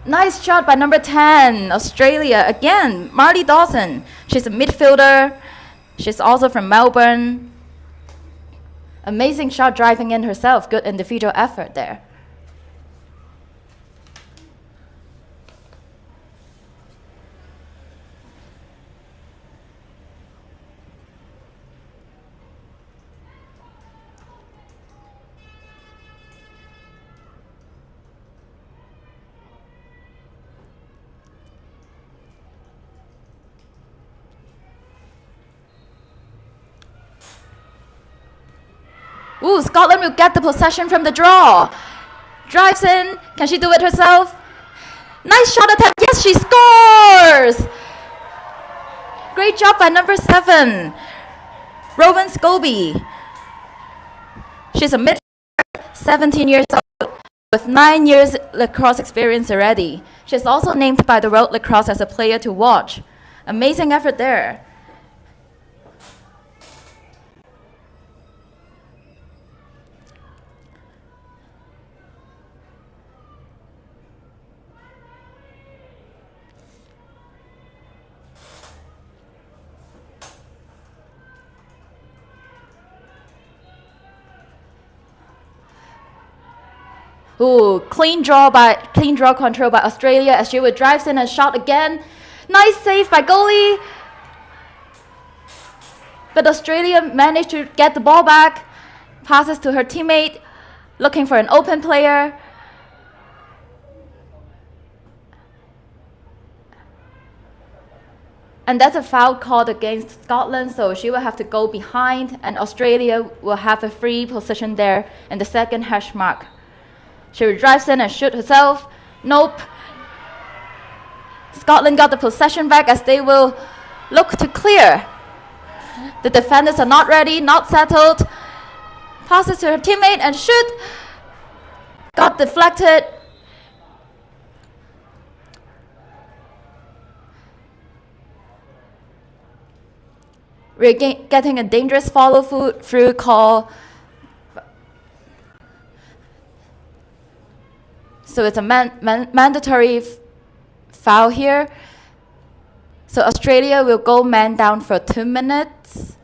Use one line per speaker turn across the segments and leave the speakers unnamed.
Nice shot by number 10, Australia. Again, Marty Dawson. She's a midfielder. She's also from Melbourne. Amazing shot driving in herself. Good individual effort there. Ooh, Scotland will get the possession from the draw. Drives in. Can she do it herself? Nice shot attempt. Yes, she scores! Great job by number 7, Rowan Scobie. She's a midfielder, 17 years old, with 9 years lacrosse experience already. She's also named by the World Lacrosse as a player to watch. Amazing effort there. Ooh, clean draw control by Australia as she drives in a shot again. Nice save by goalie. But Australia managed to get the ball back. Passes to her teammate, looking for an open player. And that's a foul called against Scotland, so she will have to go behind, and Australia will have a free position there in the second hash mark. She drives in and shoots herself. Nope. Scotland got the possession back as they will look to clear. The defenders are not ready, not settled. Passes to her teammate and shoot. Got deflected. We're getting a dangerous follow-through call. So it's a mandatory foul here. So Australia will go man down for 2 minutes.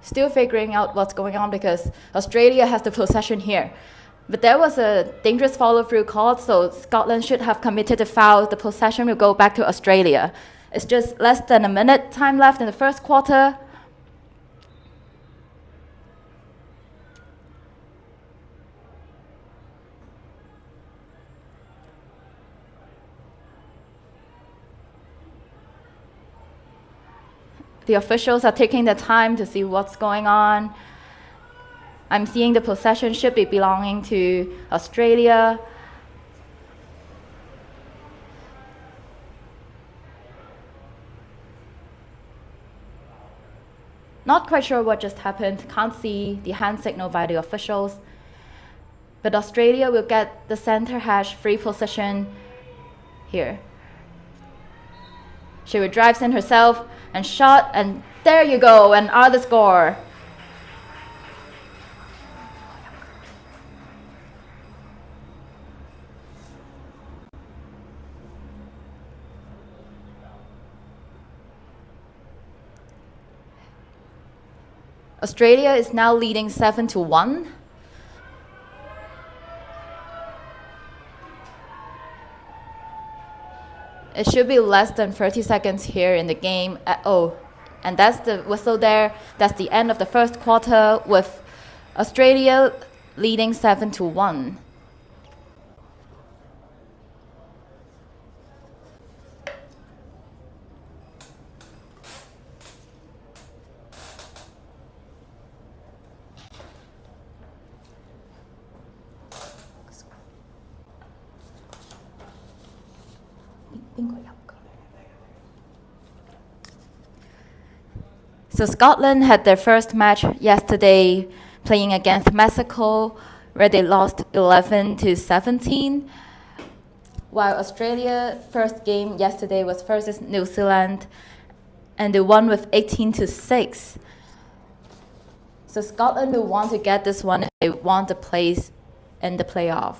Still figuring out what's going on because Australia has the possession here. But there was a dangerous follow-through call, so Scotland should have committed a foul. The possession will go back to Australia. It's just less than a minute time left in the first quarter. The officials are taking their time to see what's going on. I'm seeing the possession should be belonging to Australia. Not quite sure what just happened. Can't see the hand signal by the officials. But Australia will get the center hash free position here. She drives in herself and shot, and there you go, and are the score. Australia is now leading 7-1. It should be less than 30 seconds here in the game. And that's the whistle there. That's the end of the first quarter with Australia leading 7-1. So Scotland had their first match yesterday playing against Mexico, where they lost 11-17. while Australia's first game yesterday was versus New Zealand, and they won with 18-6. So Scotland will want to get this one if they want the place in the playoff.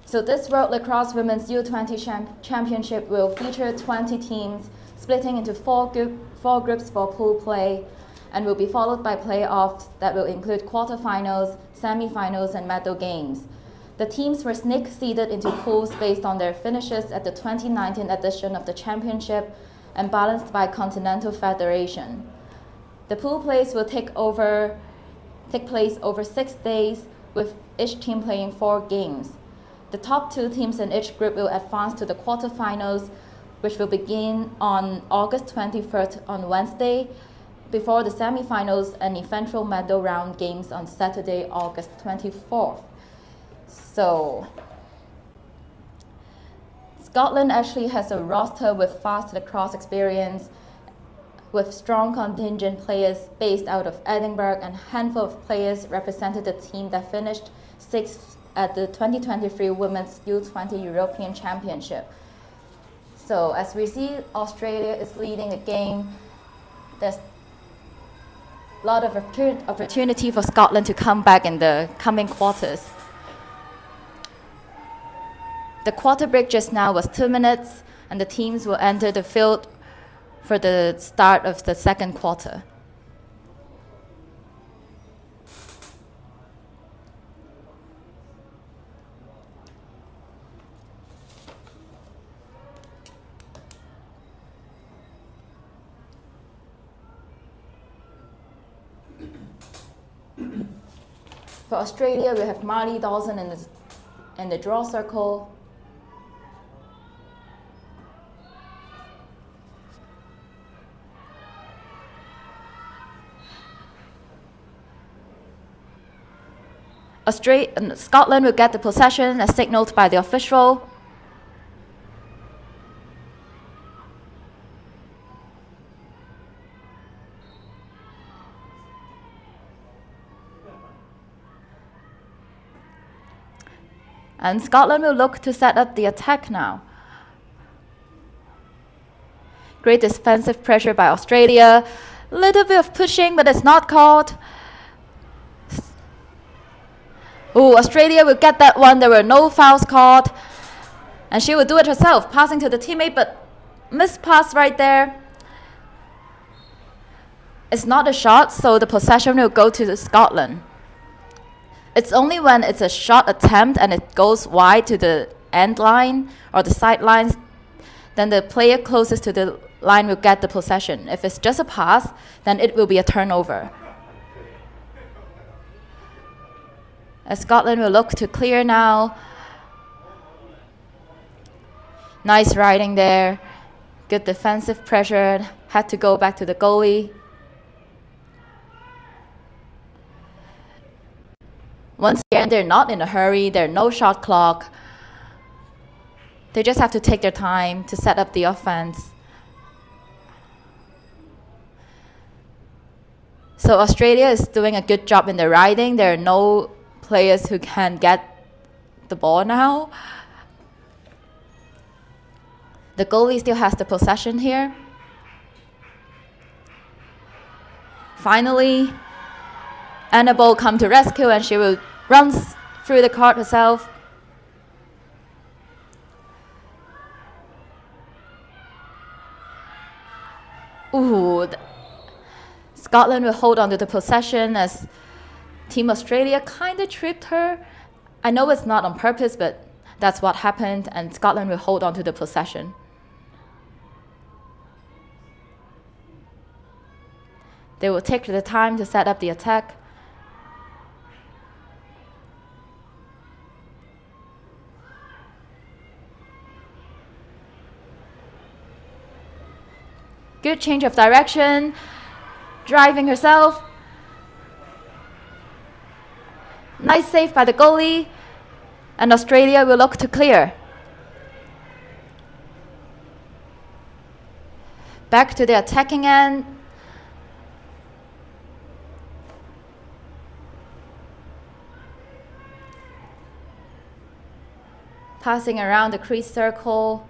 So this World Lacrosse Women's U20 Championship will feature 20 teams splitting into four groups for pool play, and will be followed by playoffs that will include quarterfinals, semi-finals, and medal games. The teams were snake-seeded into pools based on their finishes at the 2019 edition of the championship and balanced by Continental Federation. The pool plays will take place over 6 days, with each team playing 4 games. The top 2 teams in each group will advance to the quarterfinals, which will begin on August 23rd on Wednesday, before the semi-finals and eventual medal round games on Saturday, August 24th. So, Scotland actually has a roster with vast lacrosse experience, with strong contingent players based out of Edinburgh, and a handful of players represented the team that finished 6th at the 2023 Women's U20 European Championship. So as we see, Australia is leading the game. There's a lot of opportunity for Scotland to come back in the coming quarters. The quarter break just now was 2 minutes, and the teams will enter the field for the start of the second quarter. For Australia, we have Marley Dawson in the draw circle. Scotland will get the possession as signaled by the official. And Scotland will look to set up the attack now. Great defensive pressure by Australia. Little bit of pushing, but it's not called. Oh, Australia will get that one. There were no fouls called. And she will do it herself, passing to the teammate, but missed pass right there. It's not a shot, so the possession will go to Scotland. It's only when it's a shot attempt and it goes wide to the end line or the sidelines, then the player closest to the line will get the possession. If it's just a pass, then it will be a turnover. As Scotland will look to clear now. Nice riding there. Good defensive pressure. Had to go back to the goalie. Once again, they're not in a hurry. There's no shot clock. They just have to take their time to set up the offense. So Australia is doing a good job in the riding. There are no players who can get the ball now. The goalie still has the possession here. Finally, Annabelle come to rescue, and she will run through the court herself. Ooh, Scotland will hold on to the possession as Team Australia kind of tripped her. I know it's not on purpose, but that's what happened, and Scotland will hold on to the possession. They will take the time to set up the attack. Good change of direction, driving herself. Nice save by the goalie, and Australia will look to clear. Back to the attacking end. Passing around the crease circle.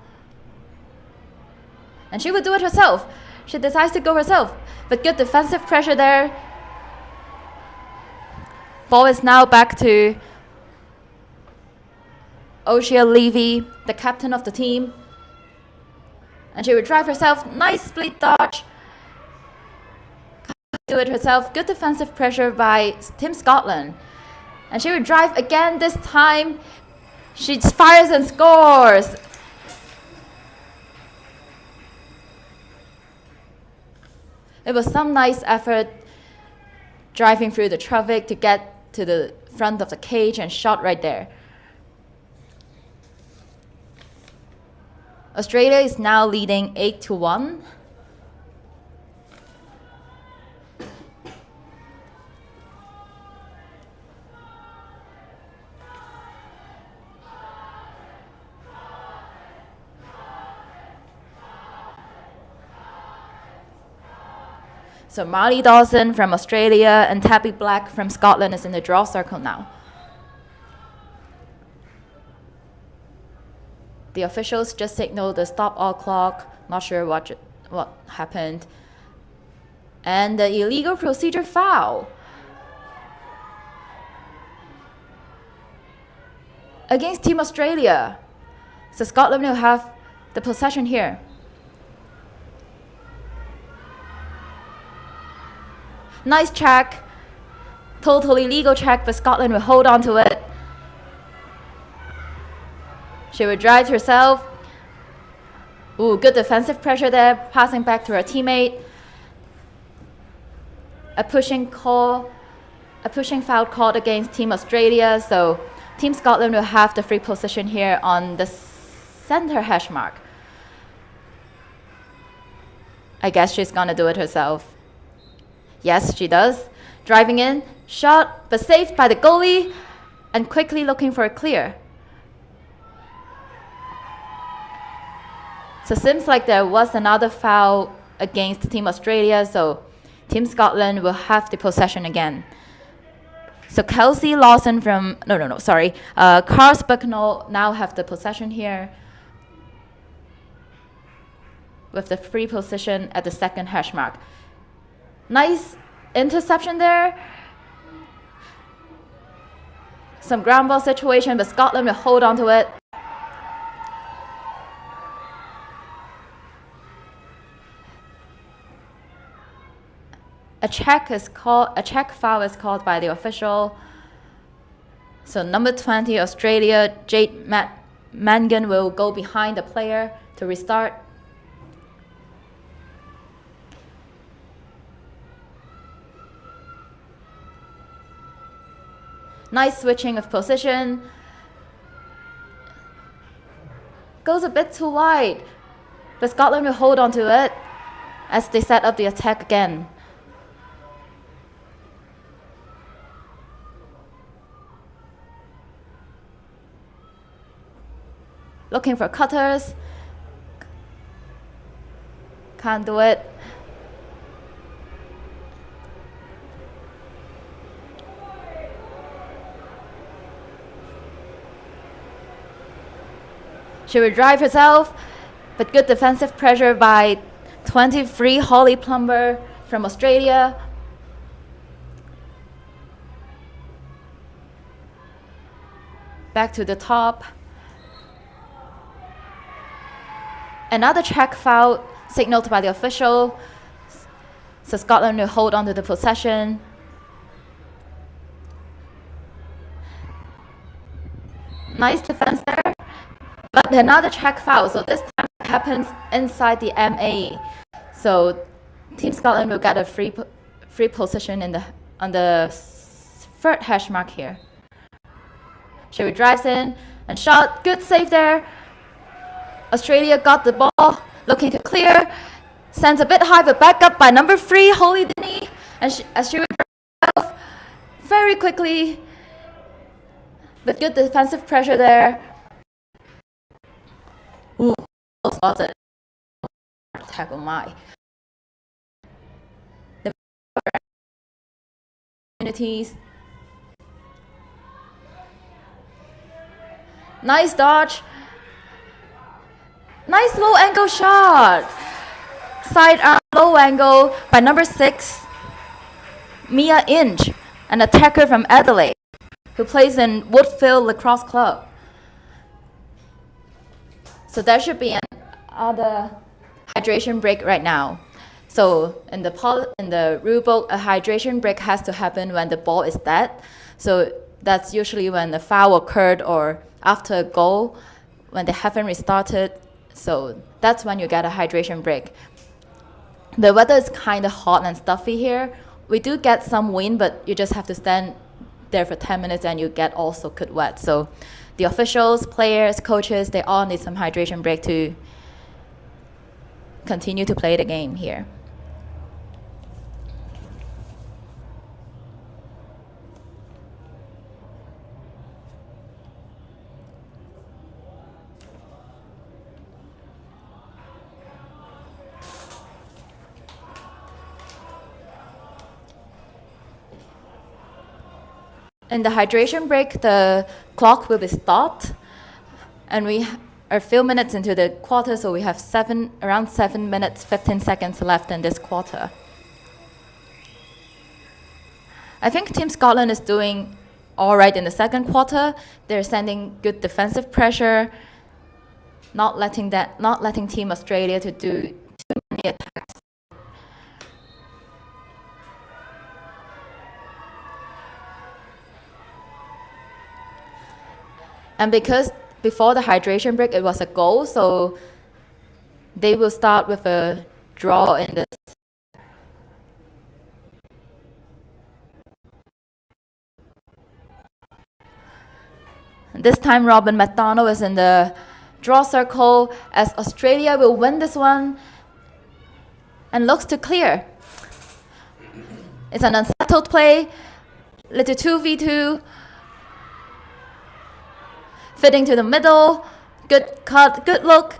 And she would do it herself. She decides to go herself. But good defensive pressure there. Ball is now back to Oshia Levy, the captain of the team. And she would drive herself. Nice split dodge. Do it herself. Good defensive pressure by Team Scotland. And she would drive again this time. She fires and scores. It was some nice effort driving through the traffic to get to the front of the cage and shot right there. Australia is now leading 8-1. So Marley Dawson from Australia and Tabby Black from Scotland is in the draw circle now. The officials just signaled the stop all clock. Not sure what happened. And the illegal procedure foul against Team Australia. So Scotland will have the possession here. Nice check. Totally legal check, but Scotland will hold on to it. She will drive herself. Ooh, good defensive pressure there, passing back to her teammate. A pushing foul called against Team Australia, so Team Scotland will have the free position here on the center hash mark. I guess she's gonna do it herself. Yes, she does. Driving in, shot, but saved by the goalie, and quickly looking for a clear. So it seems like there was another foul against Team Australia, so Team Scotland will have the possession again. So Kelsey Lawson from, Carl Bucknell now have the possession here with the free position at the second hash mark. Nice interception there. Some ground ball situation, but Scotland will hold on to it. A check foul is called by the official. So number 20, Australia, Jade Mangan will go behind the player to restart. Nice switching of position. Goes a bit too wide, but Scotland will hold on to it as they set up the attack again. Looking for cutters. Can't do it. She will drive herself, but good defensive pressure by 23 Holly Plumber from Australia. Back to the top. Another check foul signaled by the official. So Scotland will hold on to the possession. Nice defense there. But another check foul, so this time it happens inside the MA. So Team Scotland will get a free position on the third hash mark here. She drives in and shot. Good save there. Australia got the ball, looking to clear. Sends a bit high, but back up by number 3, Holly Denny. And she would drive very quickly. But good defensive pressure there. Ooh, spotted. attack, oh my. The opportunities. Nice dodge. Nice low angle shot. Side arm low angle by number 6, Mia Inch, an attacker from Adelaide, who plays in Woodfield Lacrosse Club. So there should be another hydration break right now. So in the rule book, a hydration break has to happen when the ball is dead. So that's usually when the foul occurred or after a goal, when they haven't restarted. So that's when you get a hydration break. The weather is kind of hot and stuffy here. We do get some wind, but you just have to stand there for 10 minutes and you get all soaked wet. So the officials, players, coaches, they all need some hydration break to continue to play the game here. In the hydration break, the clock will be stopped, and we are a few minutes into the quarter, so we have around 7 minutes, 15 seconds left in this quarter. I think Team Scotland is doing all right in the second quarter. They're sending good defensive pressure, not letting Team Australia to do too many attacks. And because before the hydration break, it was a goal, so they will start with a draw in this. This time, Robin McDonald is in the draw circle as Australia will win this one and looks to clear. It's an unsettled play, little 2v2. Fitting to the middle, good cut, good look.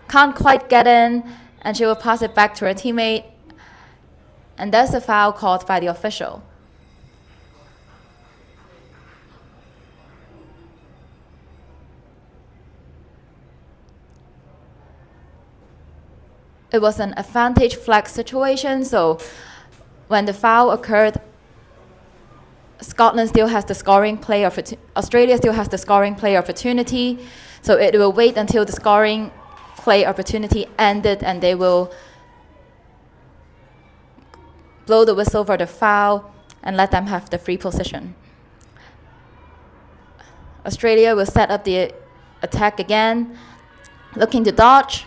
Can't quite get in, and she will pass it back to her teammate. And there's a foul called by the official. It was an advantage flag situation, so when the foul occurred, Scotland still has the scoring play Australia still has the scoring play opportunity, so it will wait until the scoring play opportunity ended and they will blow the whistle for the foul and let them have the free position. Australia will set up the attack again, looking to dodge.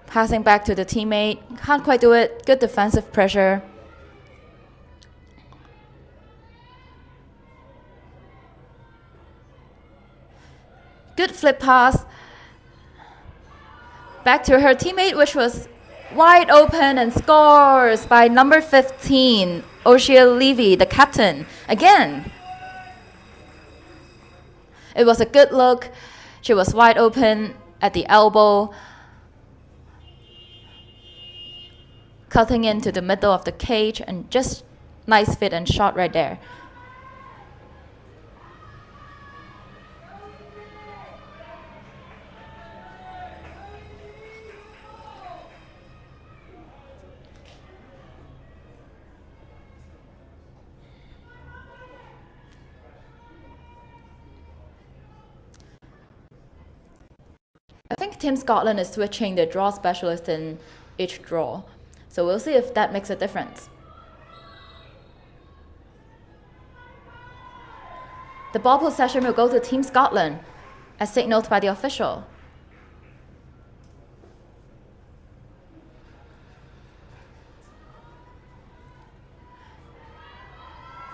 Passing back to the teammate, can't quite do it, good defensive pressure. Good flip pass. Back to her teammate, which was wide open and scores by number 15, Oshia Levy, the captain. Again. It was a good look. She was wide open at the elbow, cutting into the middle of the cage, and just nice fit and shot right there. I think Team Scotland is switching the draw specialist in each draw. So we'll see if that makes a difference. The ball possession will go to Team Scotland, as signaled by the official.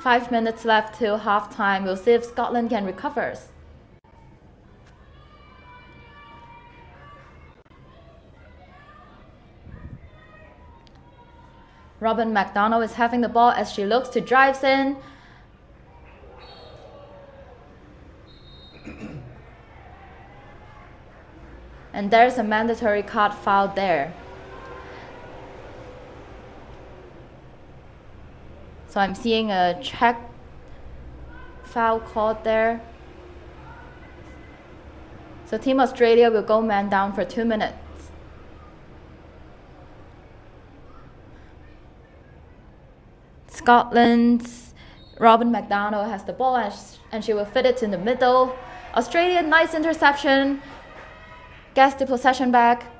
Five minutes left till halftime. We'll see if Scotland can recover. Robin McDonald is having the ball as she looks to drives in. And there's a mandatory card foul there. So I'm seeing a check foul called there. So Team Australia will go man down for 2 minutes. Scotland's Robin McDonald has the ball and she will fit it in the middle. Australia, nice interception. Gets the possession back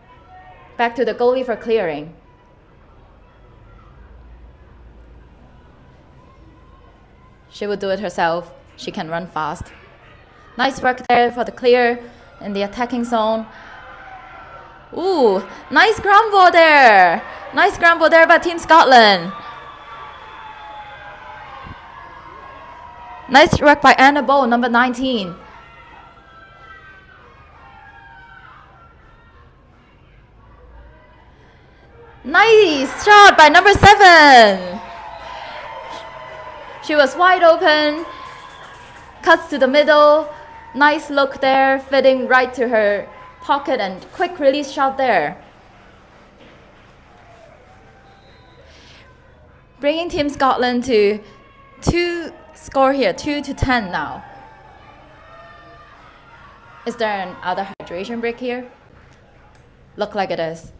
to the goalie for clearing. She will do it herself. She can run fast. Nice work there for the clear in the attacking zone. Ooh, nice ground ball there. Nice ground ball there by Team Scotland. Nice work by Anna Bow, number 19. Nice shot by number 7. She was wide open, cuts to the middle. Nice look there, fitting right to her pocket and quick release shot there. Bringing Team Scotland to 2 score here, 2-10 now. Is there another hydration break here? Look like it is.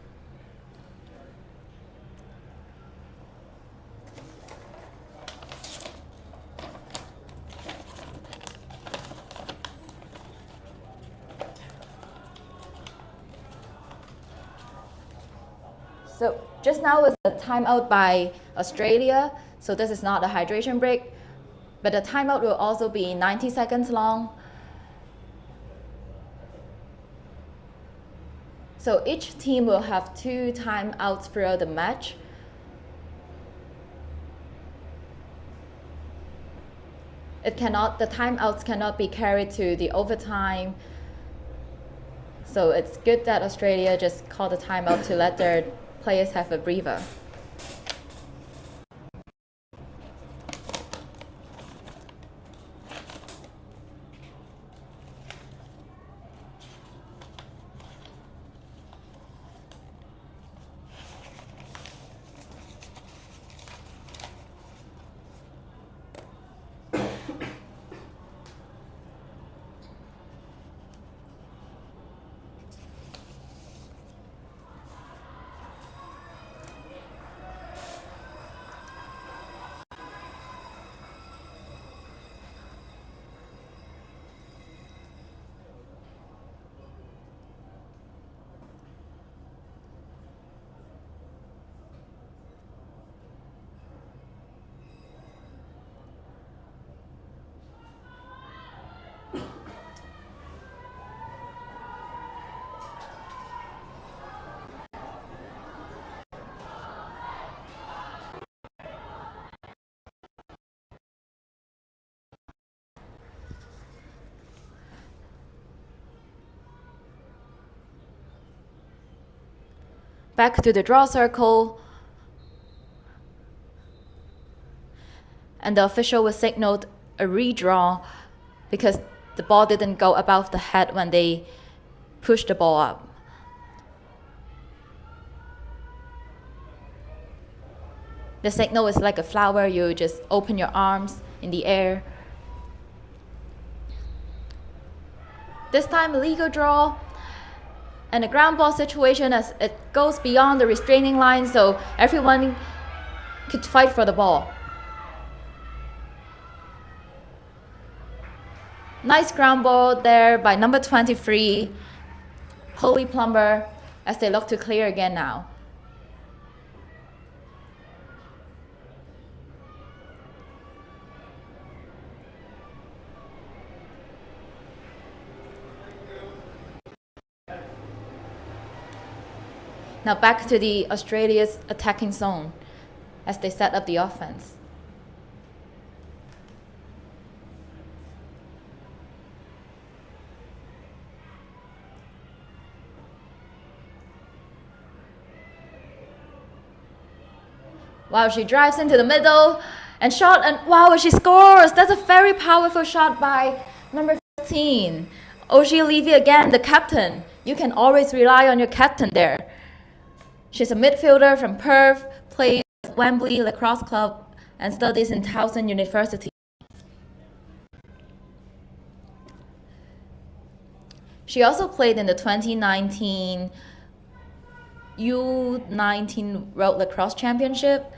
So just now was a timeout by Australia, so this is not a hydration break, but the timeout will also be 90 seconds long. So each team will have 2 timeouts throughout the match. The timeouts cannot be carried to the overtime. So it's good that Australia just called a timeout to let their players have a breather. Back to the draw circle. And the official was signaled a redraw because the ball didn't go above the head when they pushed the ball up. The signal is like a flower. You just open your arms in the air. This time, a legal draw. And a ground ball situation as it goes beyond the restraining line, so everyone could fight for the ball. Nice ground ball there by number 23, Holy Plumber, as they look to clear again now. Now back to the Australia's attacking zone as they set up the offense. Wow, she drives into the middle and shot, and wow, she scores! That's a very powerful shot by number 15. Oshie Levy again, the captain. You can always rely on your captain there. She's a midfielder from Perth, plays at Wembley Lacrosse Club, and studies in Towson University. She also played in the 2019 U19 World Lacrosse Championship.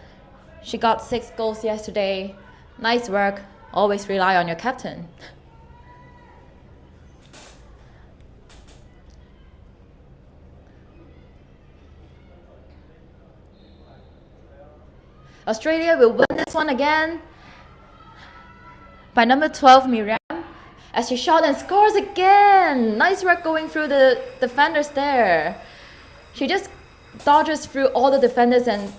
She got 6 goals yesterday. Nice work. Always rely on your captain. Australia will win this one again by number 12, Miriam, as she shot and scores again. Nice work going through the defenders there. She just dodges through all the defenders and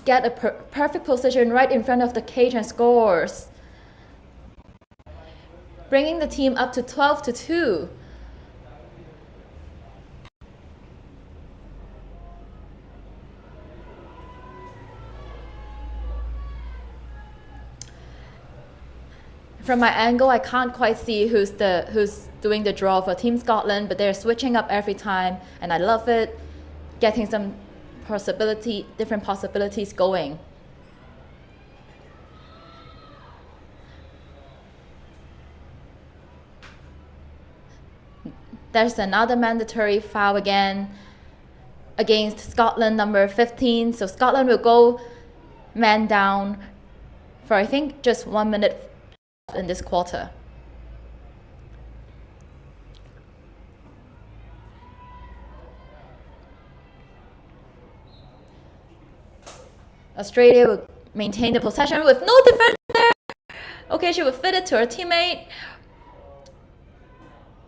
get a perfect position right in front of the cage and scores, bringing the team up to 12-2. From my angle, I can't quite see who's doing the draw for Team Scotland, but they're switching up every time, and I love it, getting some different possibilities going. There's another mandatory foul again against Scotland, number 15. So Scotland will go man down for, I think, just 1 minute in this quarter. Australia will maintain the possession with no defender there. Okay, she will fit it to her teammate.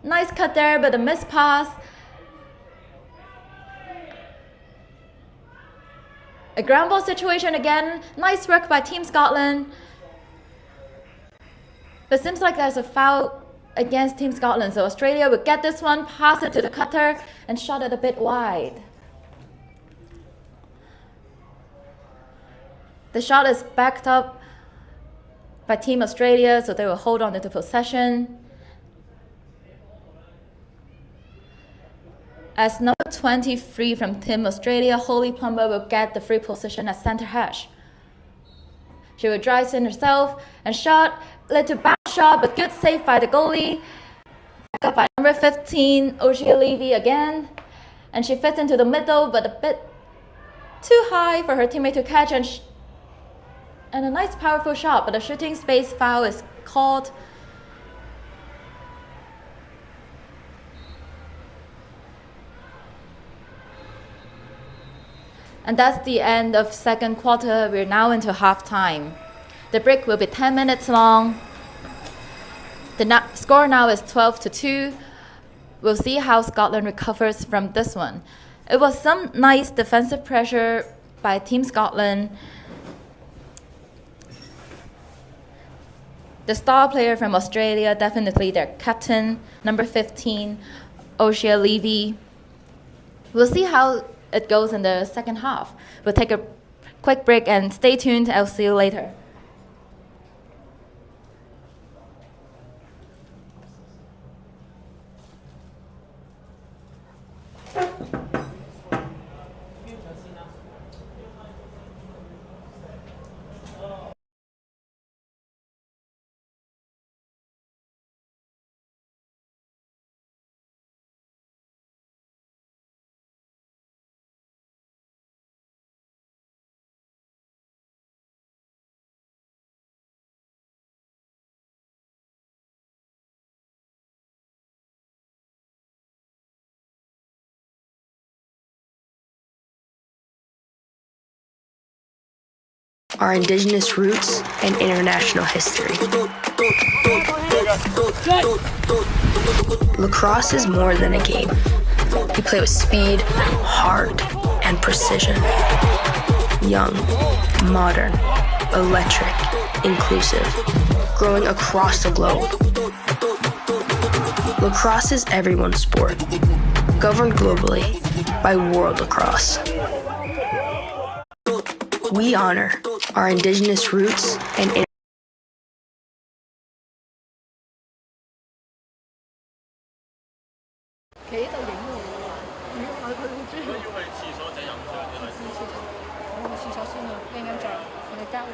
Nice cut there, but a missed pass. A ground ball situation again. Nice work by Team Scotland. But seems like there's a foul against Team Scotland, so Australia will get this one, pass it to the cutter, and shot it a bit wide. The shot is backed up by Team Australia, so they will hold on to the possession. As number 23 from Team Australia, Holly Plumber will get the free position at center hash. She will drive in herself and shot, led to bounce shot, but good save by the goalie. Back up by number 15, Oshia Levy again. And she fits into the middle, but a bit too high for her teammate to catch, and a nice powerful shot, but a shooting space foul is called. And that's the end of second quarter. We're now into halftime. The break will be 10 minutes long. The score now is 12-2. We'll see how Scotland recovers from this one. It was some nice defensive pressure by Team Scotland. The star player from Australia, definitely their captain, number 15, Oshia Levy. We'll see how it goes in the second half. We'll take a quick break and stay tuned. I'll see you later.
Our indigenous roots and international history. Lacrosse is more than a game. You play with speed, heart, and precision. Young, modern, electric, inclusive, growing across the globe. Lacrosse is everyone's sport, governed globally by World Lacrosse. We honor our indigenous roots and
Kỹ tao dựng rồi.
Sinon, rien à dire. On est carré.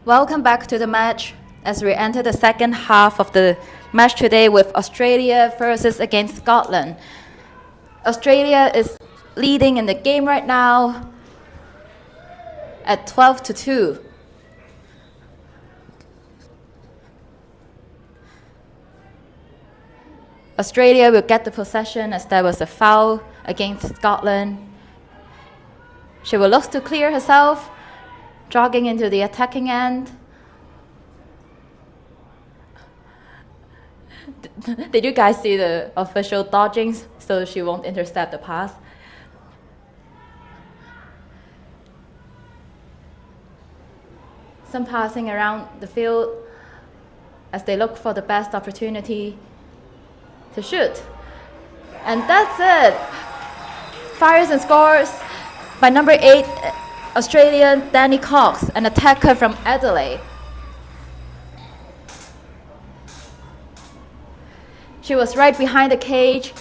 Welcome back to the match as we enter the second half of the match today with Australia versus against Scotland. Australia is leading in the game right now at 12-2. Australia will get the possession as there was a foul against Scotland. She will look to clear herself, jogging into the attacking end. Did you guys see the official dodging so she won't intercept the pass? Some passing around the field as they look for the best opportunity to shoot. And that's it. Fires and scores by number 8, Australian Danny Cox, an attacker from Adelaide. She was right behind the cage,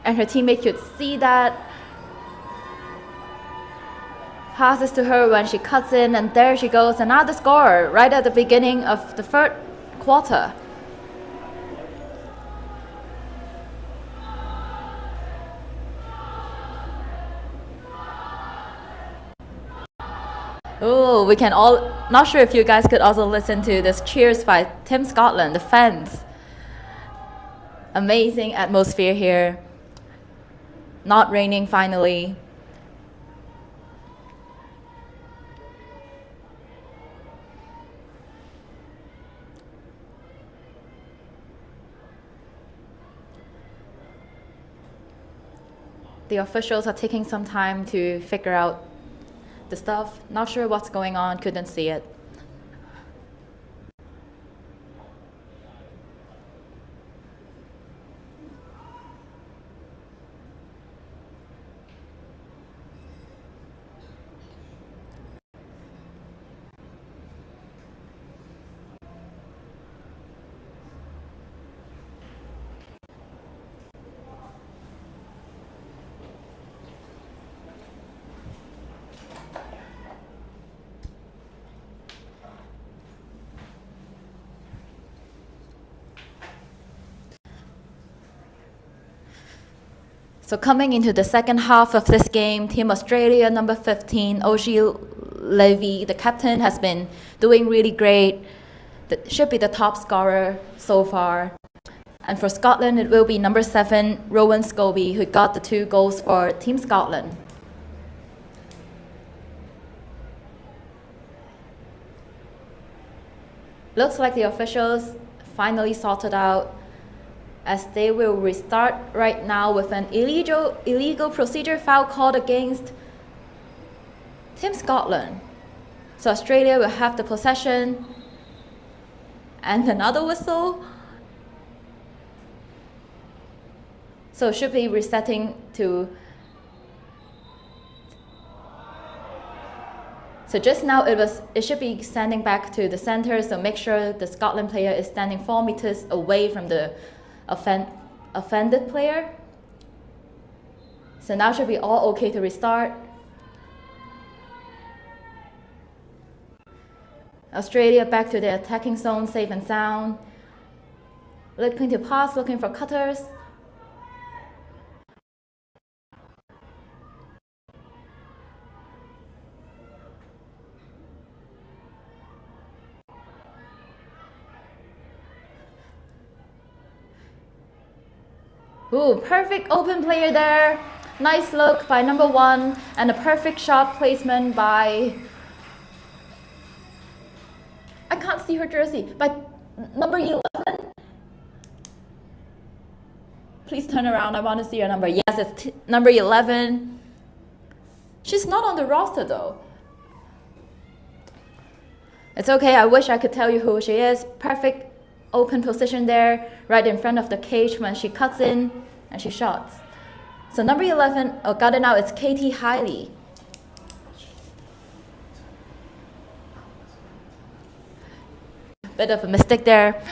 and her teammate could see that. Passes to her when she cuts in, and there she goes, another score right at the beginning of the third quarter. Oh, we can all, not sure if you guys could also listen to this cheers by Team Scotland, the fans. Amazing atmosphere here. Not raining finally. The officials are taking some time to figure out the stuff. Not sure what's going on, couldn't see it. So coming into the second half of this game, Team Australia, number 15, Oshie Levy, the captain, has been doing really great. Should be the top scorer so far. And for Scotland, it will be number 7, Rowan Scobie, who got the 2 goals for Team Scotland. Looks like the officials finally sorted out, as they will restart right now with an illegal procedure foul called against Team Scotland. So Australia will have the possession and another whistle. So it should be resetting to. So just now it should be standing back to the center, so make sure the Scotland player is standing 4 meters away from the offended player. So now should be all okay to restart. Australia back to their attacking zone, safe and sound. Looking to pass, looking for cutters. Ooh, perfect open player there. Nice look by number 1, and a perfect shot placement by, I can't see her jersey, by number 11. Please turn around, I want to see your number. Yes, it's number 11. She's not on the roster though. It's okay, I wish I could tell you who she is. Perfect open position there, right in front of the cage when she cuts in and she shots. So number 11, oh, got it now, it's Katie Hiley. Bit of a mistake there.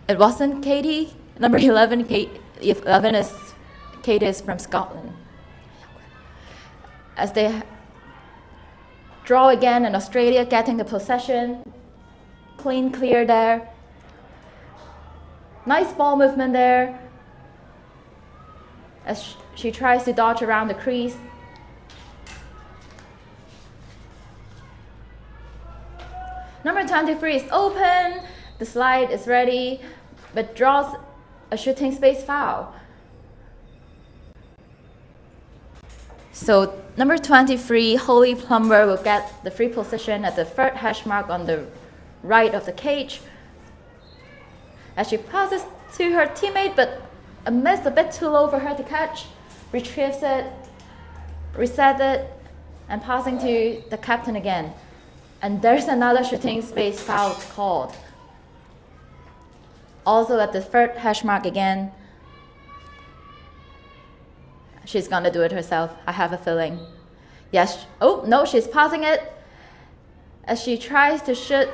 It wasn't Katie. Number 11, Katie is from Scotland. As they Draw again, and Australia getting the possession. Clean clear there. Nice ball movement there as she tries to dodge around the crease. Number 23 is open. The slide is ready, but draws a shooting space foul. So number 23, Holly Plumber, will get the free position at the third hash mark on the right of the cage. As she passes to her teammate, but a miss a bit too low for her to catch, retrieves it, resets it, and passing to the captain again. And there's another shooting space foul called. Also at the third hash mark again. She's gonna do it herself, I have a feeling. Yes, oh no, she's passing it. As she tries to shoot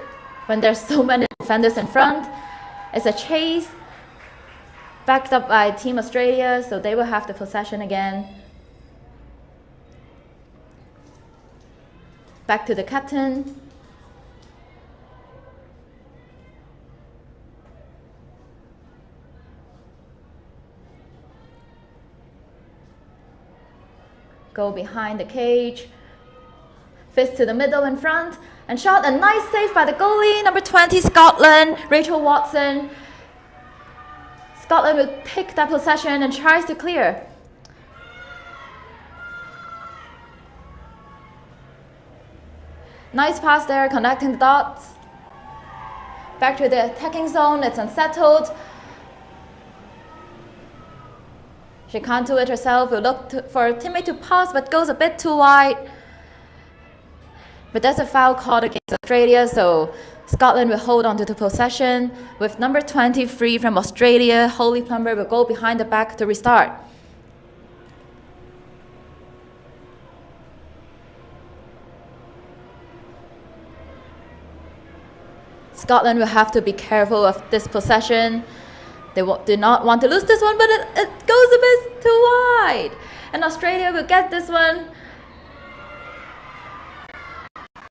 when there's so many defenders in front. It's a chase, backed up by Team Australia, so they will have the possession again. Back to the captain. Go behind the cage. Fist to the middle in front. And shot, a nice save by the goalie, number 20, Scotland, Rachel Watson. Scotland will pick that possession and tries to clear. Nice pass there, connecting the dots. Back to the attacking zone, it's unsettled. She can't do it herself, will look for a teammate to pass, but goes a bit too wide. But that's a foul called against Australia, so Scotland will hold on to the possession. With number 23 from Australia, Holly Plumber will go behind the back to restart. Scotland will have to be careful of this possession. They do not want to lose this one, but it goes a bit too wide. And Australia will get this one.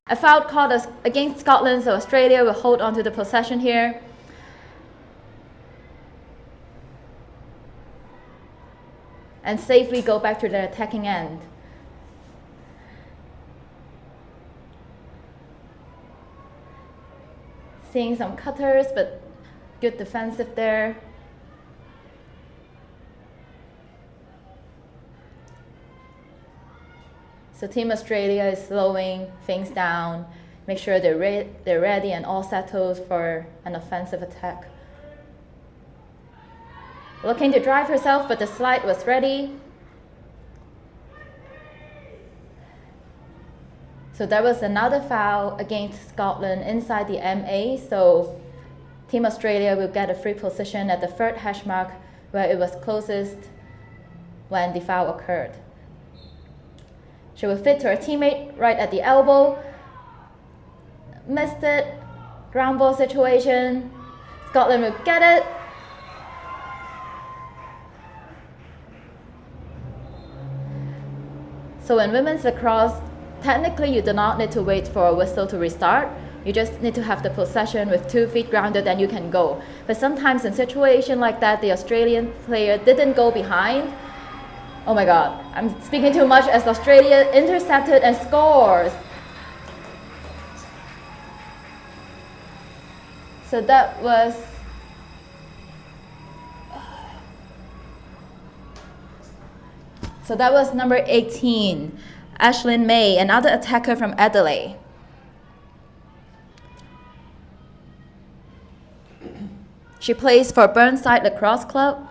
A foul called against Scotland, so Australia will hold on to the possession here. And safely go back to their attacking end. Seeing some cutters, but good defensive there. So Team Australia is slowing things down, make sure they're ready and all settled for an offensive attack. Looking to drive herself, but the slide was ready. So there was another foul against Scotland inside the MA, so Team Australia will get a free position at the third hash mark where it was closest when the foul occurred. She will fit to her teammate right at the elbow. Missed it. Ground ball situation. Scotland will get it. So in women's lacrosse, technically you do not need to wait for a whistle to restart. You just need to have the possession with 2 feet grounded and you can go. But sometimes in situations like that, the Australian player didn't go behind. Oh my God, I'm speaking too much as Australia intercepted and scores. So that was number 18, Ashlyn May, another attacker from Adelaide. She plays for Burnside Lacrosse Club.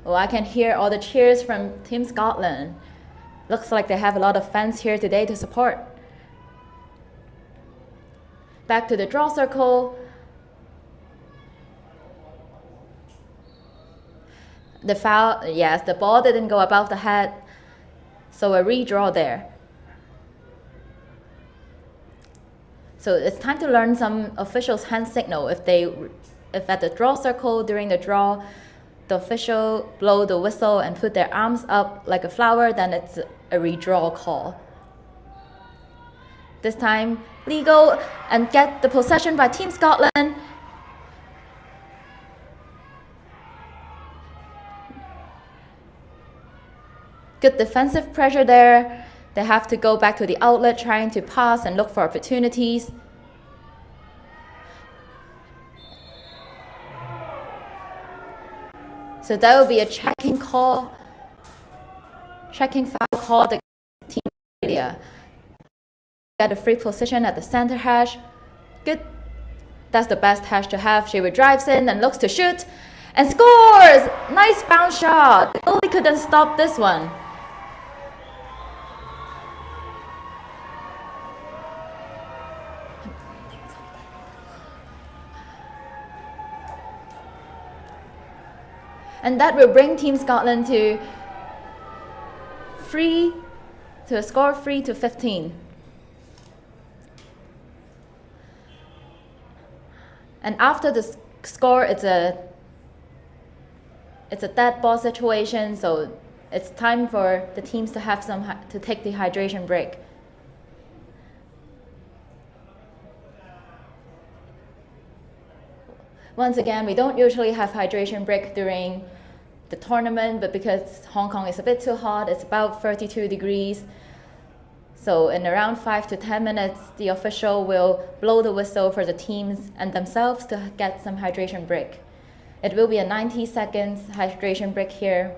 Oh, I can hear all the cheers from Team Scotland. Looks like they have a lot of fans here today to support. Back to the draw circle. The foul, yes, the ball didn't go above the head, so a redraw there. So it's time to learn some officials' hand signal. If at the draw circle during the draw, the official blow the whistle and put their arms up like a flower, then it's a redraw call. This time, legal and get the possession by Team Scotland. Good defensive pressure there. They have to go back to the outlet, trying to pass and look for opportunities. So that will be a checking call, checking foul call the team area. Get a free position at the center hash. Good. That's the best hash to have. She drives in and looks to shoot and scores. Nice bounce shot. The goalie couldn't stop this one. And that will bring Team Scotland to a score 3-15. And after the score, it's a dead ball situation, so it's time for the teams to have to take the hydration break. Once again, we don't usually have hydration break during the tournament, but because Hong Kong is a bit too hot, it's about 32 degrees. So in around 5 to 10 minutes, the official will blow the whistle for the teams and themselves to get some hydration break. It will be a 90 seconds hydration break here.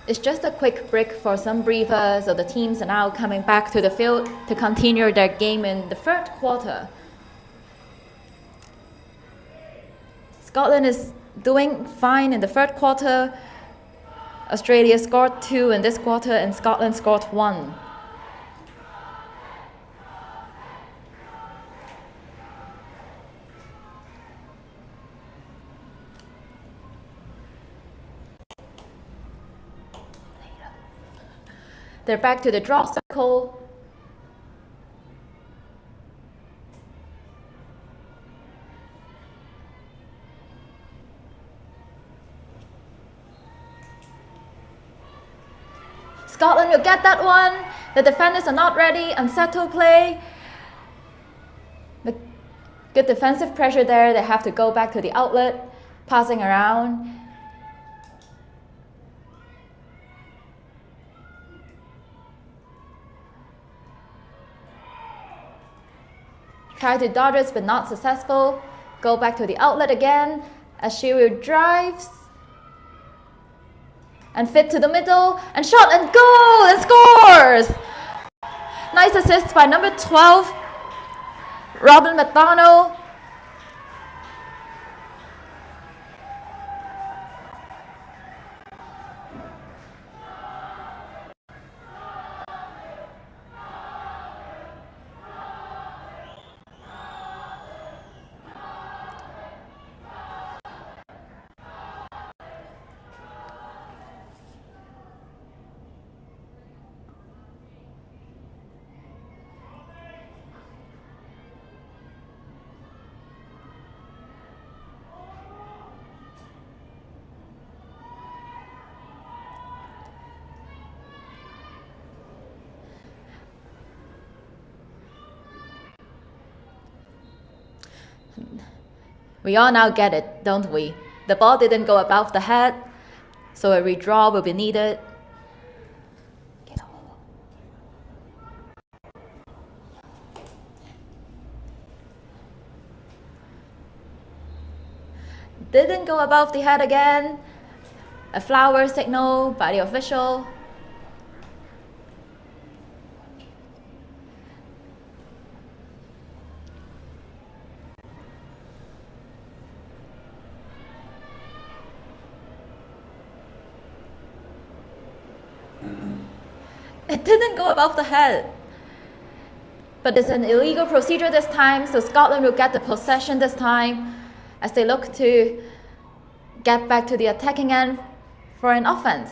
It's just a quick break for some breather, so the teams are now coming back to the field to continue their game in the third quarter. Scotland is doing fine in the third quarter. Australia scored 2 in this quarter and Scotland scored 1. They're back to the draw circle. Scotland will get that one. The defenders are not ready. Unsettled play. Good defensive pressure there. They have to go back to the outlet, passing around. Try to dodge it, but not successful. Go back to the outlet again as she will drives and fit to the middle and shot and goal and scores. Nice assist by number 12, Robin McDonald. We all now get it, don't we? The ball didn't go above the head, so a redraw will be needed. Didn't go above the head again. A flower signal by the official. It didn't go above the head. But it's an illegal procedure this time, so Scotland will get the possession this time as they look to get back to the attacking end for an offense.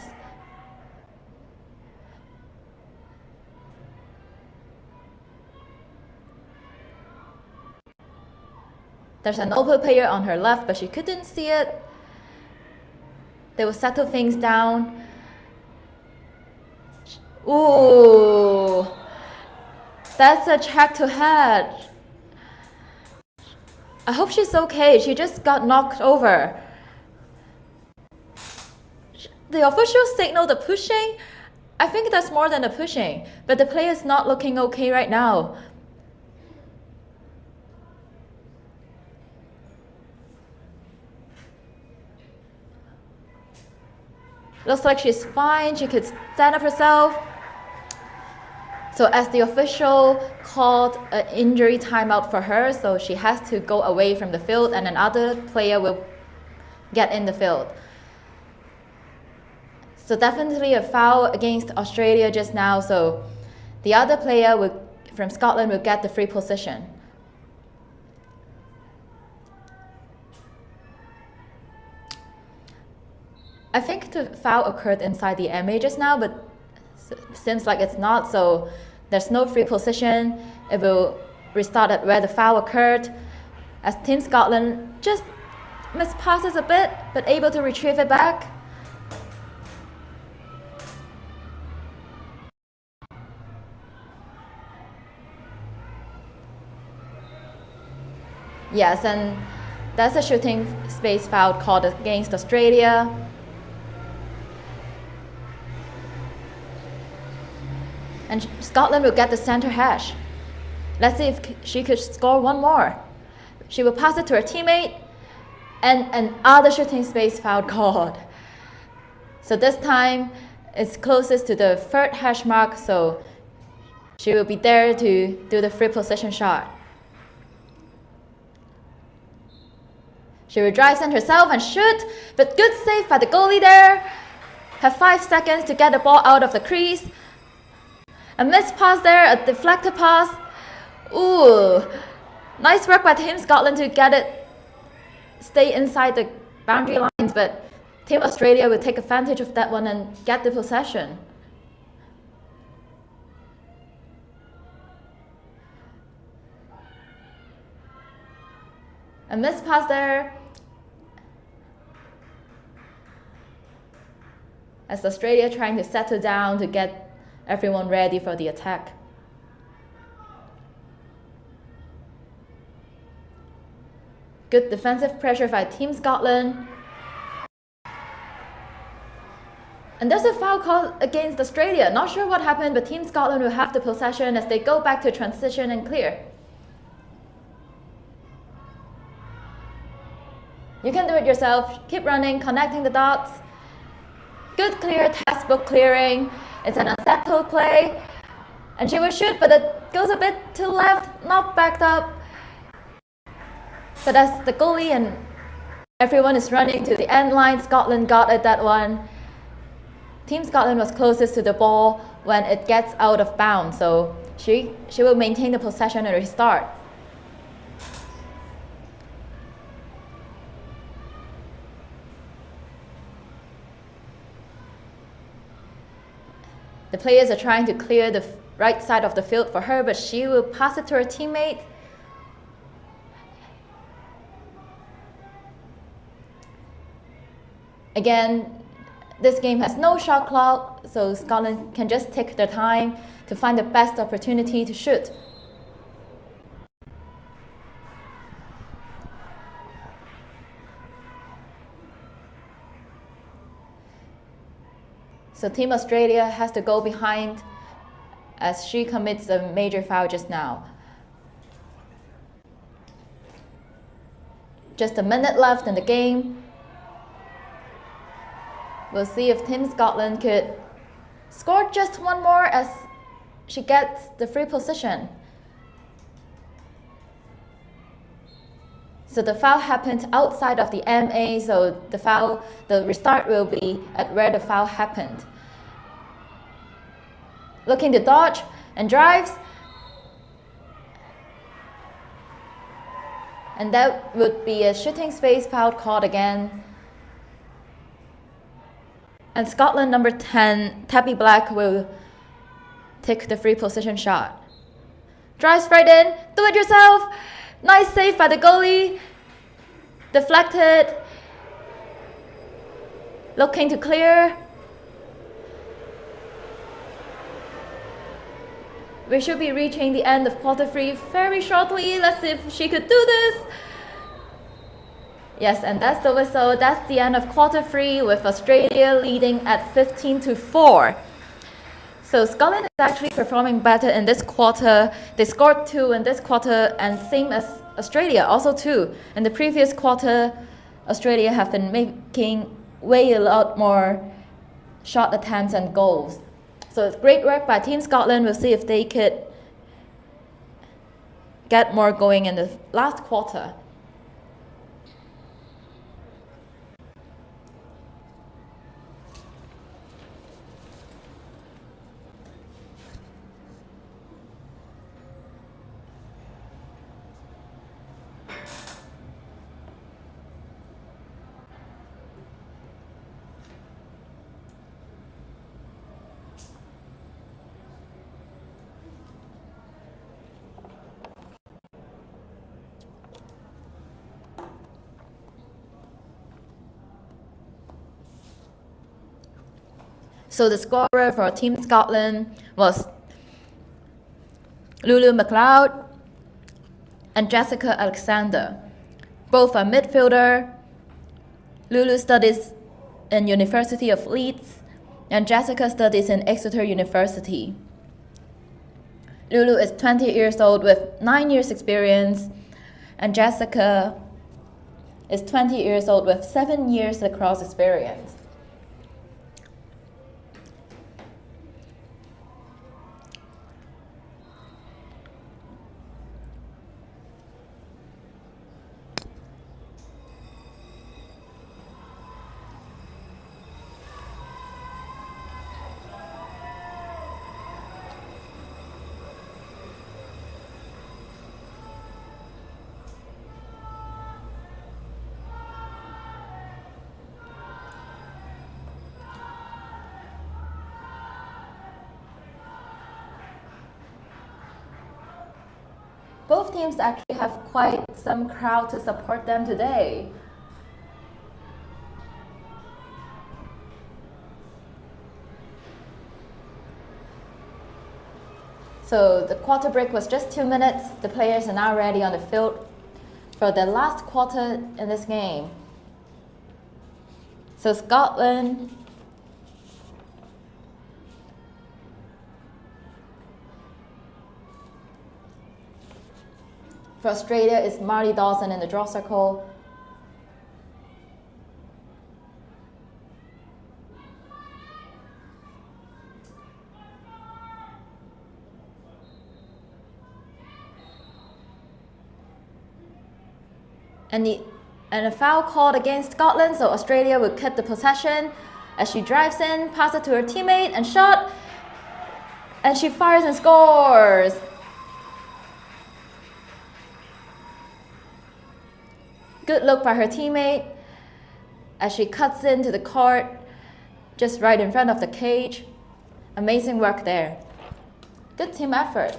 There's an Opal player on her left, but she couldn't see it. They will settle things down. Ooh, that's a check to head. I hope she's okay. She just got knocked over. The official signaled the pushing. I think that's more than a pushing, but the player is not looking okay right now. Looks like she's fine. She could stand up herself. So as the official called an injury timeout for her, so she has to go away from the field and another player will get in the field. So definitely a foul against Australia just now, so the other player from Scotland will get the free position. I think the foul occurred inside the MA just now, but seems like it's not, so there's no free position. It will restart at where the foul occurred, as Team Scotland just mispasses a bit, but able to retrieve it back. Yes, and that's a shooting space foul called against Australia. And Scotland will get the center hash. Let's see if she could score one more. She will pass it to her teammate, and another shooting space foul called. So this time, it's closest to the third hash mark, so she will be there to do the free position shot. She will drive in herself and shoot, but good save by the goalie there. Have 5 seconds to get the ball out of the crease. A missed pass there, a deflected pass. Ooh, nice work by Team Scotland to get it, stay inside the boundary lines, but Team Australia will take advantage of that one and get the possession. A missed pass there, as Australia trying to settle down to get everyone ready for the attack. Good defensive pressure by Team Scotland. And there's a foul call against Australia. Not sure what happened, but Team Scotland will have the possession as they go back to transition and clear. You can do it yourself. Keep running, connecting the dots. Good clear, textbook clearing. It's an unsettled play. And she will shoot, but it goes a bit to left, not backed up. But as the goalie and everyone is running to the end line, Scotland got it, that one. Team Scotland was closest to the ball when it gets out of bounds, so she will maintain the possession and restart. The players are trying to clear the right side of the field for her, but she will pass it to her teammate. Again, this game has no shot clock, so Scotland can just take their time to find the best opportunity to shoot. So Team Australia has to go behind as she commits a major foul just now. Just a minute left in the game. We'll see if Team Scotland could score just one more as she gets the free position. So the foul happened outside of the MA, so the restart will be at where the foul happened. looking to dodge and drives. And that would be a shooting space foul called again. And Scotland number 10, Tabby Black, will take the free position shot. Drives right in, do it yourself. Nice save by the goalie. Deflected. Looking to clear. We should be reaching the end of quarter 3 very shortly. Let's see if she could do this. Yes, and that's the whistle. That's the end of quarter 3 with Australia leading at 15-4. So Scotland is actually performing better in this quarter. They scored 2 in this quarter, and same as Australia, also 2. In the previous quarter, Australia have been making way a lot more shot attempts and goals. So it's great work by Team Scotland. We'll see if they could get more going in the last quarter. So the scorer for Team Scotland was Lulu McLeod and Jessica Alexander. Both are midfielder. Lulu studies in University of Leeds and Jessica studies in Exeter University. Lulu is 20 years old with 9 years experience, and Jessica is 20 years old with 7 years lacrosse experience. Both teams actually have quite some crowd to support them today. So the quarter break was just 2 minutes. The players are now ready on the field for the last quarter in this game. So Scotland for Australia is Marty Dawson in the draw circle. And a foul called against Scotland, so Australia will keep the possession as she drives in, passes it to her teammate and shot. And she fires and scores. Good look by her teammate as she cuts into the court just right in front of the cage. Amazing work there. Good team effort.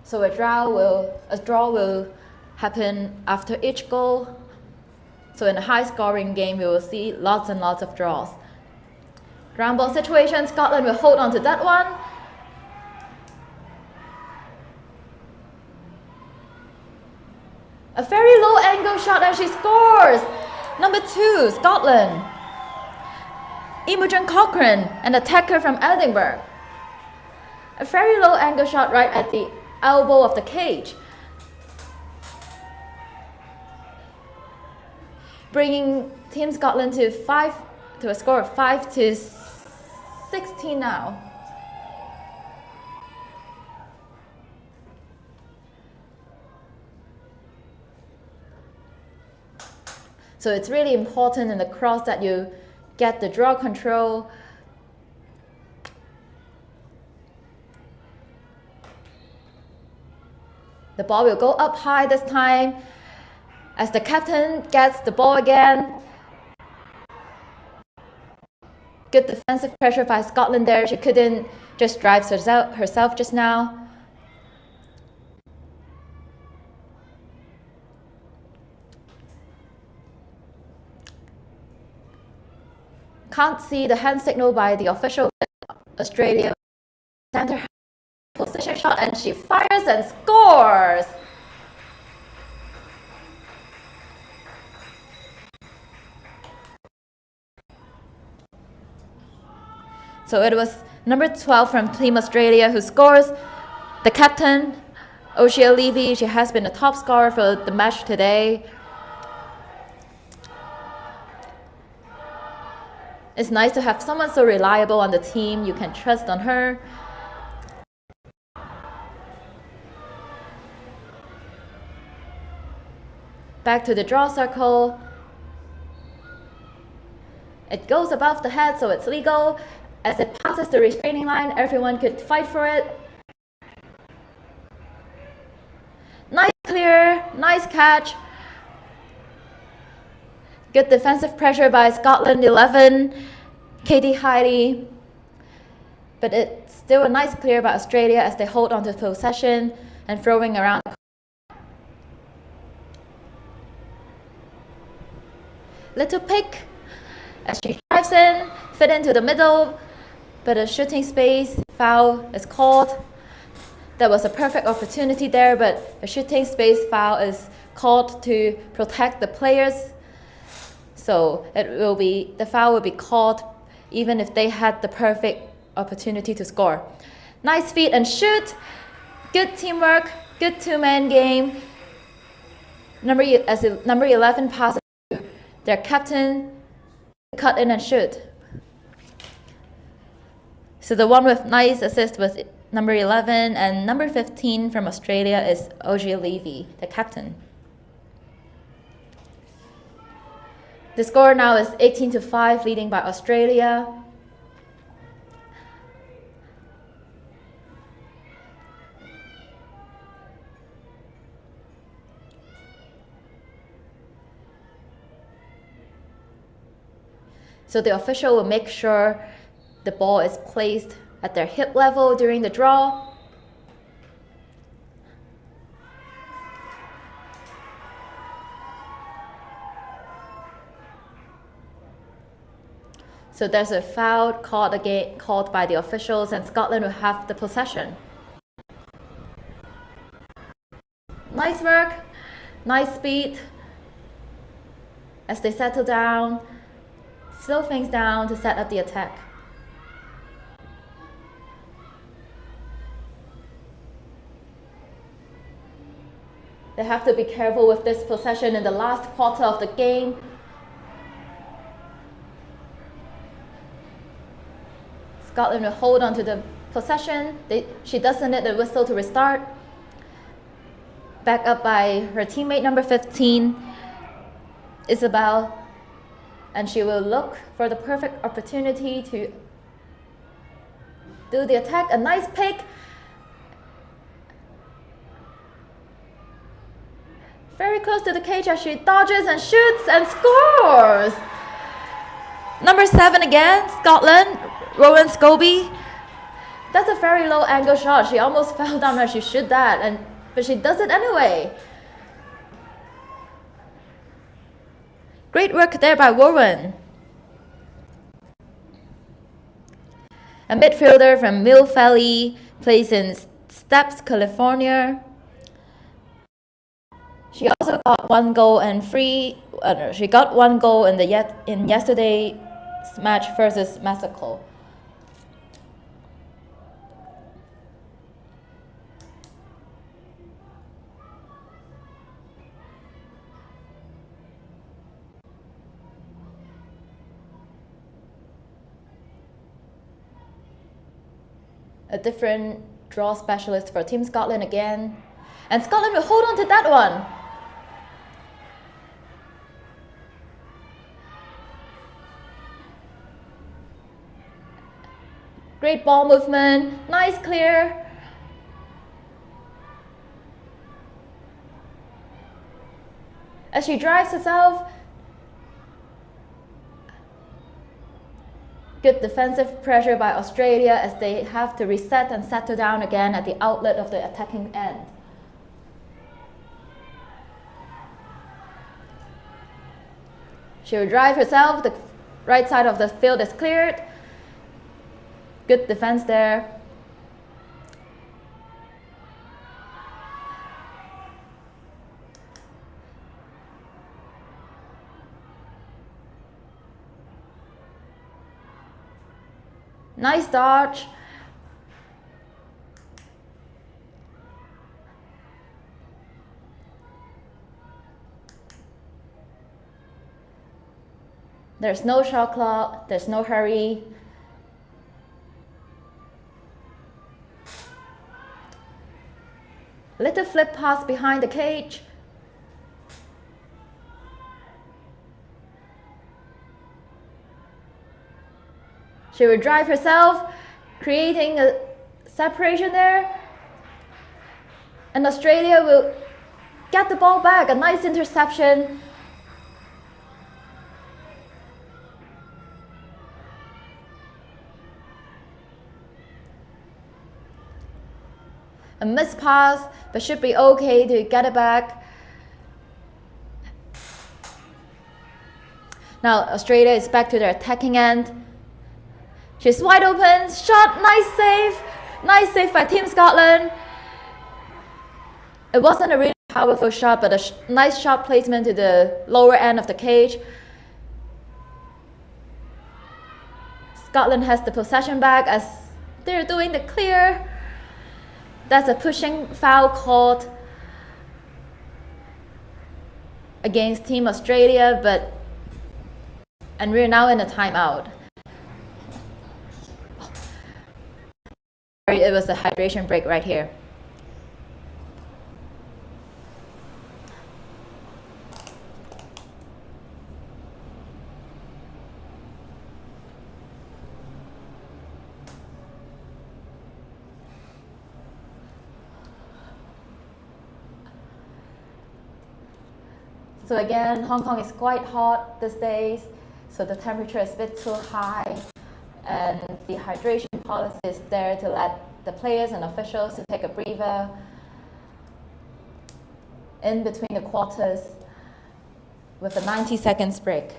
So a draw will happen after each goal. So in a high-scoring game, we will see lots and lots of draws. Ground ball situation, Scotland will hold on to that one. A very low angle shot and she scores! Number 2, Scotland. Imogen Cochrane, an attacker from Edinburgh. A very low angle shot right at the elbow of the cage. bringing Team Scotland to a score of 5-16 now. So it's really important in the cross that you get the draw control. The ball will go up high this time as the captain gets the ball again. Good defensive pressure by Scotland there. She couldn't just drive herself just now. Can't see the hand signal by the official. Australia center position shot and she fires and scores. So it was number 12 from Team Australia who scores. The captain, O'Shea Levy, she has been the top scorer for the match today. It's nice to have someone so reliable on the team. You can trust on her. Back to the draw circle. It goes above the head, so it's legal. As it passes the restraining line, everyone could fight for it. Nice clear, nice catch. Good defensive pressure by Scotland 11, Katie Heidi. But it's still a nice clear by Australia as they hold on to possession and throwing around. Little pick as she drives in, fit into the middle, but a shooting space foul is called. That was a perfect opportunity there, but a shooting space foul is called to protect the players. So the foul will be called even if they had the perfect opportunity to score. Nice feed and shoot. Good teamwork, good two-man game. Number 11 passes to their captain, cut in and shoot. So the one with nice assist was number 11, and number 15 from Australia is O'Shea Levy, the captain. The score now is 18-5, leading by Australia. So the official will make sure the ball is placed at their hip level during the draw. So there's a foul called by the officials, and Scotland will have the possession. Nice work, nice speed. As they settle down, slow things down to set up the attack. They have to be careful with this possession in the last quarter of the game. Scotland will hold on to the possession. She doesn't need the whistle to restart. Back up by her teammate number 15, Isabel. And she will look for the perfect opportunity to do the attack. A nice pick. Very close to the cage as she dodges and shoots and scores. Number 7 again, Scotland, Rowan Scobie. That's a very low angle shot. She almost fell down as she shot that, but she does it anyway. Great work there by Warren. A midfielder from Mill Valley, plays in Steps, California. She also got one goal and she got one goal in yesterday's match versus Mexico. A different draw specialist for Team Scotland again. And Scotland will hold on to that one. Great ball movement, nice clear. As she drives herself, good defensive pressure by Australia as they have to reset and settle down again at the outlet of the attacking end. She will drive herself, the right side of the field is cleared. Good defense there. Nice dodge. There's no shot clock, there's no hurry. Little flip pass behind the cage. She will drive herself, creating a separation there. And Australia will get the ball back, a nice interception. A missed pass, but should be okay to get it back. Now Australia is back to their attacking end. She's wide open, shot, nice save by Team Scotland. It wasn't a really powerful shot, but a nice shot placement to the lower end of the cage. Scotland has the possession back as they're doing the clear. That's a pushing foul called against Team Australia, and we're now in a timeout. It was a hydration break right here. So again, Hong Kong is quite hot these days, so the temperature is a bit too high, and the hydration policy is there to let the players and officials to take a breather in between the quarters with a 90 seconds break.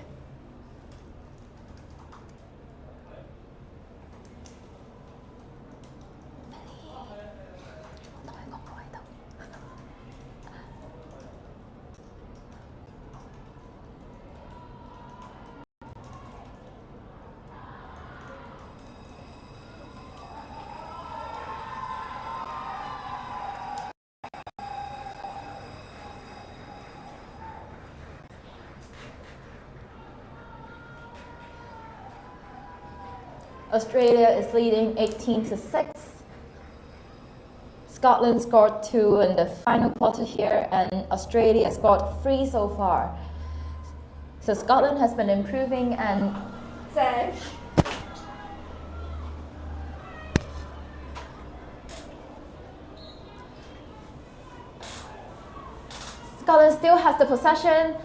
Australia is leading 18-6. Scotland scored 2 in the final quarter here, and Australia scored 3 so far. So Scotland has been improving, and Scotland still has the possession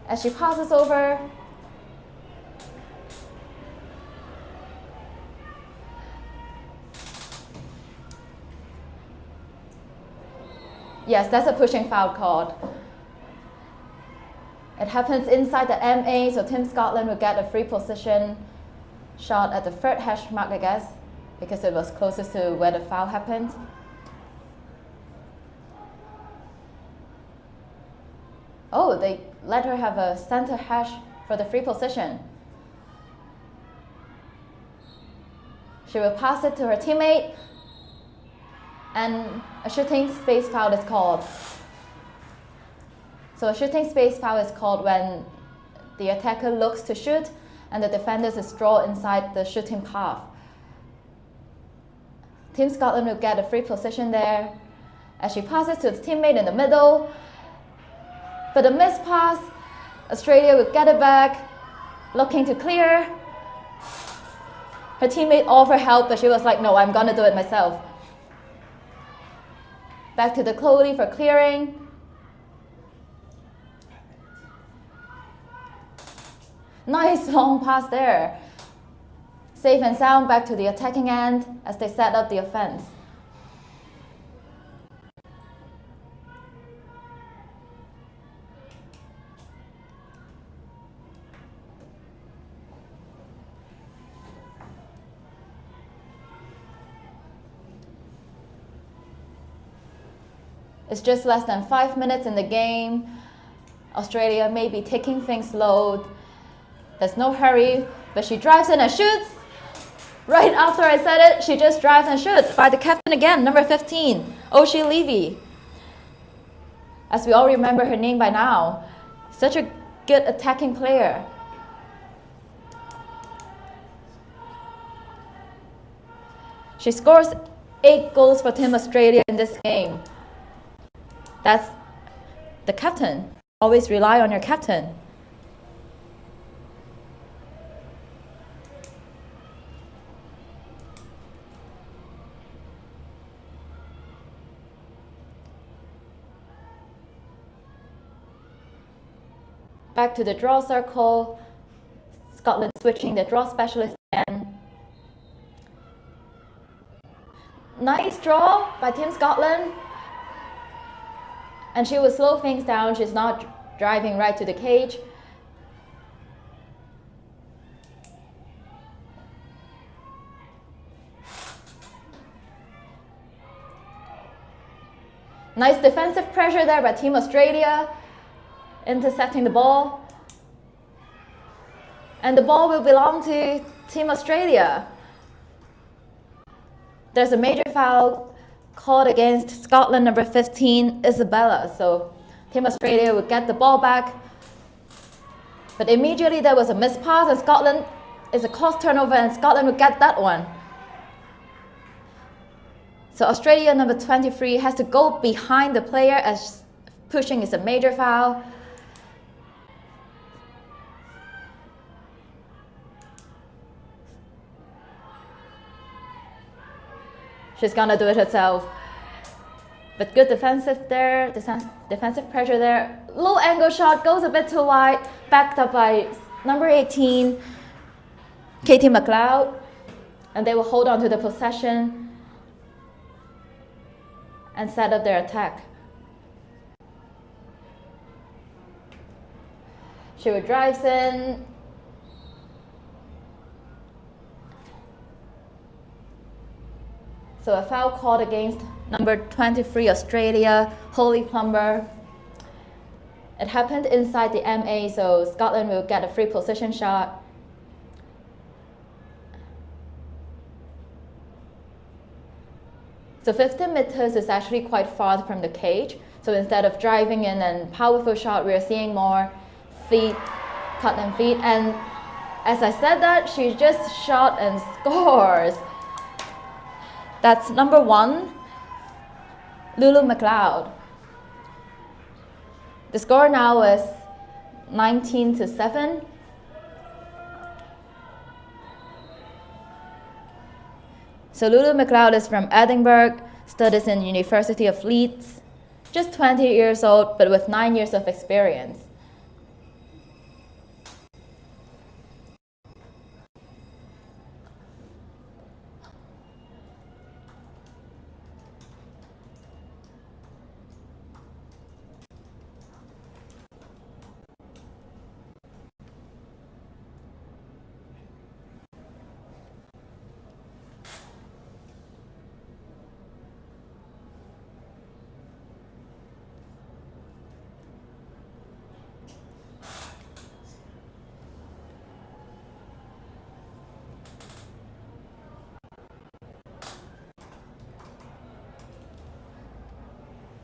as she passes over. Yes, that's a pushing foul called. It happens inside the MA, so Team Scotland will get a free position shot at the third hash mark, I guess, because it was closest to where the foul happened. Oh, they let her have a center hash for the free position. She will pass it to her teammate, and a shooting space foul is called. So a shooting space foul is called when the attacker looks to shoot and the defender is drawn inside the shooting path. Team Scotland will get a free position there as she passes to the teammate in the middle. But a missed pass, Australia will get it back, looking to clear. Her teammate offered help, but she was like, no, I'm gonna do it myself. Back to the Chloe for clearing. Nice long pass there. Safe and sound back to the attacking end as they set up the offense. It's just less than 5 minutes in the game. Australia may be taking things slow. There's no hurry, but she drives in and shoots. Right after I said it, she just drives and shoots by the captain again, number 15, Oshie Levy. As we all remember her name by now. Such a good attacking player. She scores 8 goals for Team Australia in this game. That's the captain. Always rely on your captain. Back to the draw circle. Scotland switching the draw specialist again. Nice draw by Team Scotland. And she will slow things down. She's not driving right to the cage. Nice defensive pressure there by Team Australia, intercepting the ball. And the ball will belong to Team Australia. There's a major foul called against Scotland number 15, Isabella. So Team Australia would get the ball back. But immediately there was a missed pass and Scotland is a cost turnover and Scotland would get that one. So Australia number 23 has to go behind the player as pushing is a major foul. She's gonna do it herself. But good defensive there, defensive pressure there. Low angle shot goes a bit too wide, backed up by number 18, Katie McLeod. And they will hold on to the possession and set up their attack. She would drives in. So a foul called against number 23 Australia, Holly Plumber. It happened inside the MA, so Scotland will get a free position shot. So 15 meters is actually quite far from the cage. So instead of driving in and powerful shot, we're seeing more feet, cut and feet. And as I said that, she just shot and scores. That's number 1, Lulu McLeod. The score now is 19-7. So Lulu McLeod is from Edinburgh, studies in University of Leeds, just 20 years old, but with 9 years of experience.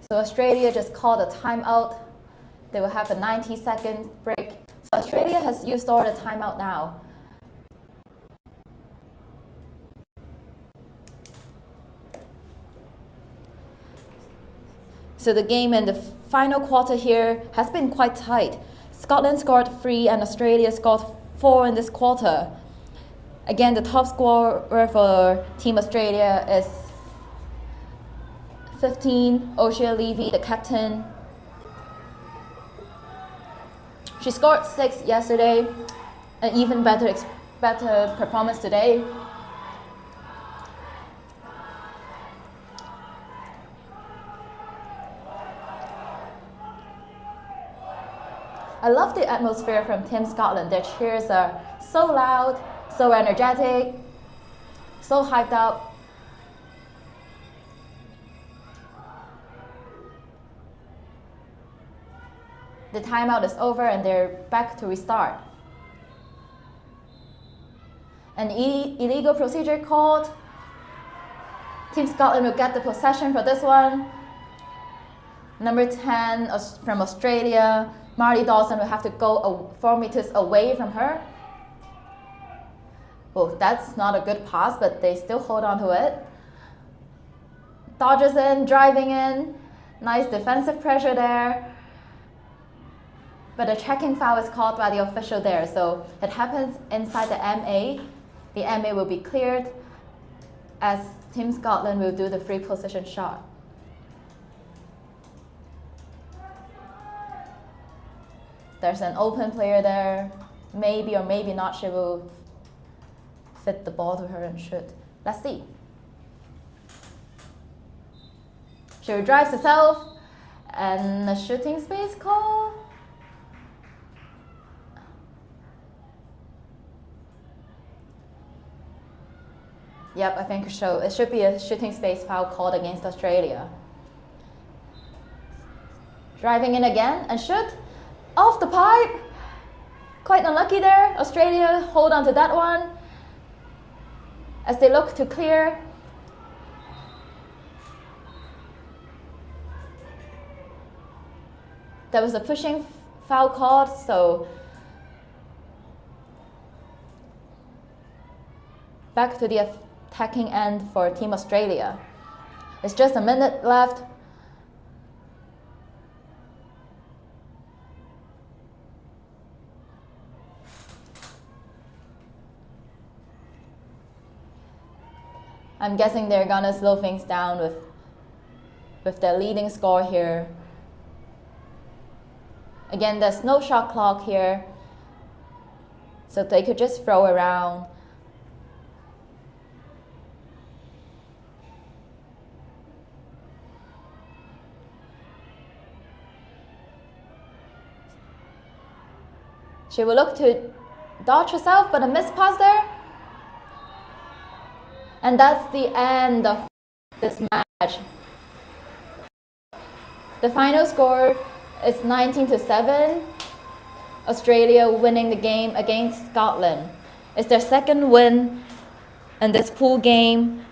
So Australia just called a timeout. They will have a 90-second break. So Australia has used all the timeout now. So the game in the final quarter here has been quite tight. Scotland scored 3 and Australia scored 4 in this quarter. Again, the top scorer for Team Australia is 15, O'Shea Levy, the captain. She scored 6 yesterday, an even better performance today. I love the atmosphere from Team Scotland. Their cheers are so loud, so energetic, so hyped up. The timeout is over and they're back to restart. An illegal procedure called. Team Scotland will get the possession for this one. Number 10 from Australia, Marley Dawson will have to go 4 meters away from her. Oh, that's not a good pass, but they still hold on to it. Dodges in, driving in. Nice defensive pressure there. But a checking foul is called by the official there, so it happens inside the MA. The MA will be cleared as Team Scotland will do the free position shot. There's an open player there. Maybe or maybe not she will fit the ball to her and shoot. Let's see. She drives herself and a shooting space call. Yep, I think so. It should be a shooting space foul called against Australia. Driving in again and shoot. Off the pipe. Quite unlucky there. Australia hold on to that one as they look to clear. There was a pushing foul called, so back to the attacking end for Team Australia. It's just a minute left. I'm guessing they're gonna slow things down with their leading score here. Again, there's no shot clock here, so they could just throw around. She will look to dodge herself, but a missed pass there. And that's the end of this match. The final score is 19-7. Australia winning the game against Scotland. It's their second win in this pool game